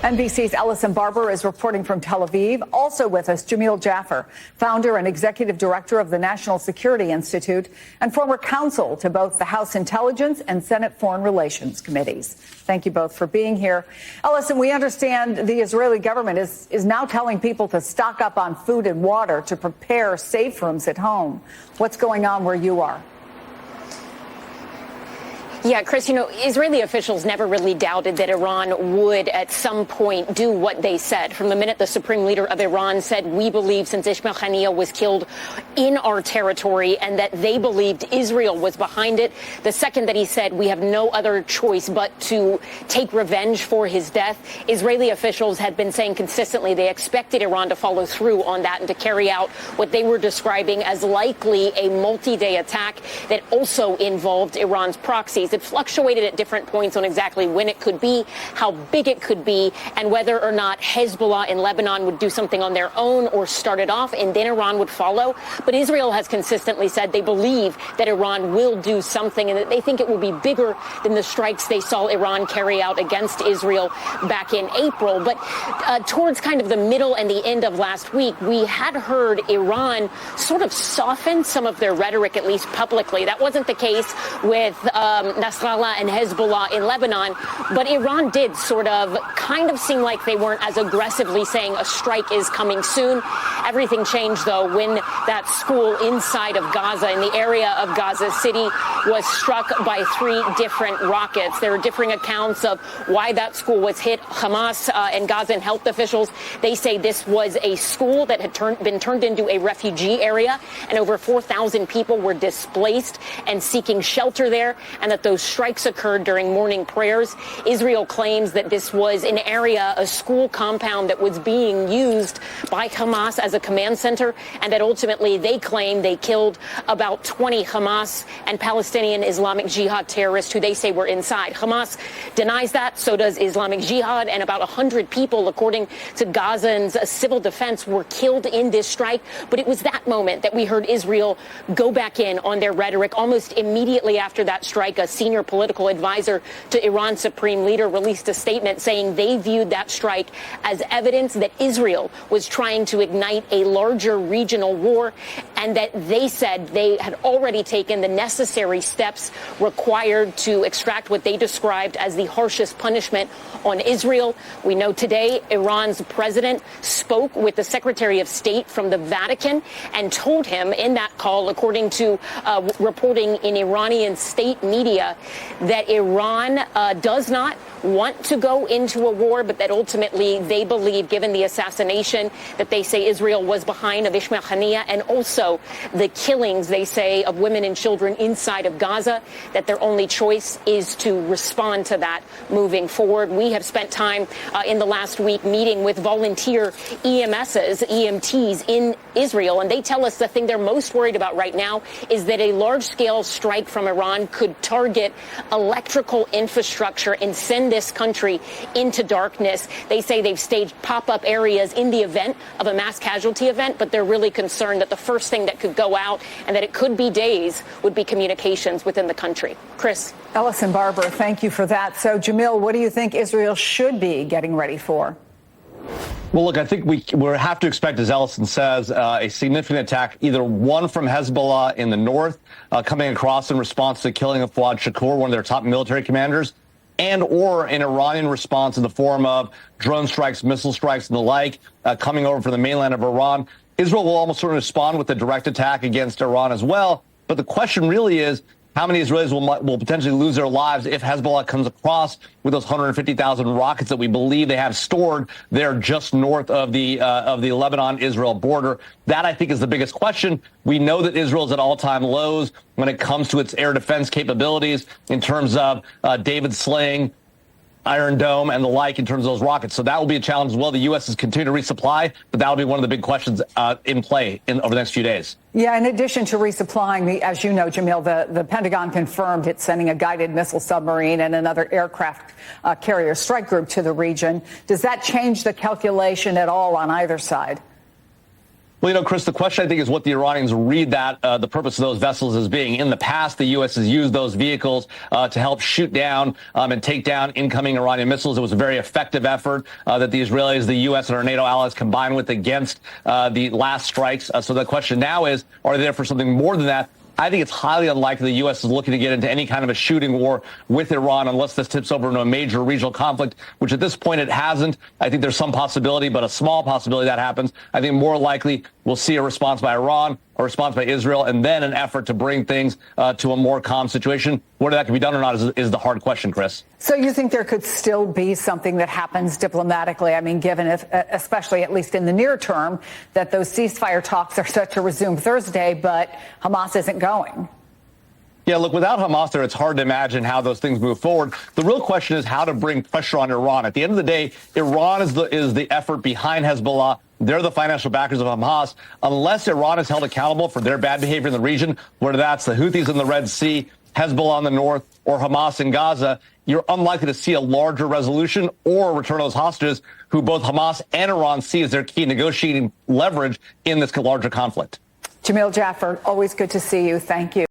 NBC's Ellison Barber is reporting from Tel Aviv. Also with us, Jamil Jaffer, founder and executive director of the National Security Institute and former counsel to both the House Intelligence and Senate Foreign Relations Committees. Thank you both for being here. Ellison, we understand the Israeli government is now telling people to stock up on food and water to prepare safe rooms at home. What's going on where you are? Yeah, Chris, Israeli officials never really doubted that Iran would at some point do what they said. From the minute the supreme leader of Iran said, we believe since Ismail Haniyeh was killed in our territory and that they believed Israel was behind it. The second that he said we have no other choice but to take revenge for his death, Israeli officials had been saying consistently they expected Iran to follow through on that and to carry out what they were describing as likely a multi-day attack that also involved Iran's proxies. It fluctuated at different points on exactly when it could be, how big it could be, and whether or not Hezbollah in Lebanon would do something on their own or start it off, and then Iran would follow. But Israel has consistently said they believe that Iran will do something and that they think it will be bigger than the strikes they saw Iran carry out against Israel back in April. But towards kind of the middle and the end of last week, we had heard Iran sort of soften some of their rhetoric, at least publicly. That wasn't the case with Nasrallah and Hezbollah in Lebanon, but Iran did sort of kind of seem like they weren't as aggressively saying a strike is coming soon. Everything changed, though, when that school inside of Gaza, in the area of Gaza City, was struck by 3 different rockets. There are differing accounts of why that school was hit. Hamas and Gazan health officials, they say this was a school that had been turned into a refugee area, and over 4,000 people were displaced and seeking shelter there, and that those strikes occurred during morning prayers. Israel claims that this was an area, a school compound that was being used by Hamas as a command center, and that ultimately they claim they killed about 20 Hamas and Palestinian Islamic Jihad terrorists who they say were inside. Hamas denies that, so does Islamic Jihad, and about 100 people, according to Gazans civil defense, were killed in this strike. But it was that moment that we heard Israel go back in on their rhetoric. Almost immediately after that strike, a senior political advisor to Iran's supreme leader released a statement saying they viewed that strike as evidence that Israel was trying to ignite a larger regional war, and that they said they had already taken the necessary steps required to extract what they described as the harshest punishment on Israel. We know today Iran's president spoke with the Secretary of State from the Vatican and told him in that call, according to reporting in Iranian state media, that Iran does not want to go into a war, but that ultimately they believe, given the assassination that they say Israel was behind of Ismail Haniyeh, and also the killings, they say, of women and children inside of Gaza, that their only choice is to respond to that moving forward. We have spent time in the last week meeting with volunteer EMTs in Israel, and they tell us the thing they're most worried about right now is that a large-scale strike from Iran could target electrical infrastructure and send this country into darkness. They say they've staged pop-up areas in the event of a mass casualty event, but they're really concerned that the first thing that could go out, and that it could be days, would be communications within the country. Chris. Ellison Barber, thank you for that. So, Jamil, what do you think Israel should be getting ready for? Well, look, I think we have to expect, as Ellison says, a significant attack, either one from Hezbollah in the north, coming across in response to the killing of Fuad Shakur, one of their top military commanders, and or an Iranian response in the form of drone strikes, missile strikes, and the like, coming over from the mainland of Iran. Israel will almost certainly respond with a direct attack against Iran as well. But the question really is, how many Israelis will potentially lose their lives if Hezbollah comes across with those 150,000 rockets that we believe they have stored there just north of the Lebanon-Israel border? That, I think, is the biggest question. We know that Israel is at all-time lows when it comes to its air defense capabilities in terms of David Sling, Iron Dome, and the like in terms of those rockets. So that will be a challenge as well. The U.S. is continuing to resupply, but that will be one of the big questions in play over the next few days. Yeah, in addition to resupplying, as you know, Jamil, the Pentagon confirmed it's sending a guided missile submarine and another aircraft carrier strike group to the region. Does that change the calculation at all on either side? Well, Chris, the question, I think, is what the Iranians read that the purpose of those vessels as being. In the past, the U.S. has used those vehicles to help shoot down and take down incoming Iranian missiles. It was a very effective effort that the Israelis, the U.S., and our NATO allies combined with against the last strikes. So the question now is, are they there for something more than that? I think it's highly unlikely the U.S. is looking to get into any kind of a shooting war with Iran unless this tips over into a major regional conflict, which at this point it hasn't. I think there's some possibility, but a small possibility that happens. I think more likely we'll see a response by Iran, a response by Israel, and then an effort to bring things to a more calm situation. Whether that can be done or not is the hard question, Chris. So you think there could still be something that happens diplomatically? I mean, given if, especially at least in the near term, that those ceasefire talks are set to resume Thursday, but Hamas isn't going. Yeah, look, without Hamas there, it's hard to imagine how those things move forward. The real question is how to bring pressure on Iran. At the end of the day, Iran is the effort behind Hezbollah. They're the financial backers of Hamas. Unless Iran is held accountable for their bad behavior in the region, whether that's the Houthis in the Red Sea, Hezbollah in the north, or Hamas in Gaza, you're unlikely to see a larger resolution or a return of those hostages who both Hamas and Iran see as their key negotiating leverage in this larger conflict. Jamil Jaffer, always good to see you. Thank you.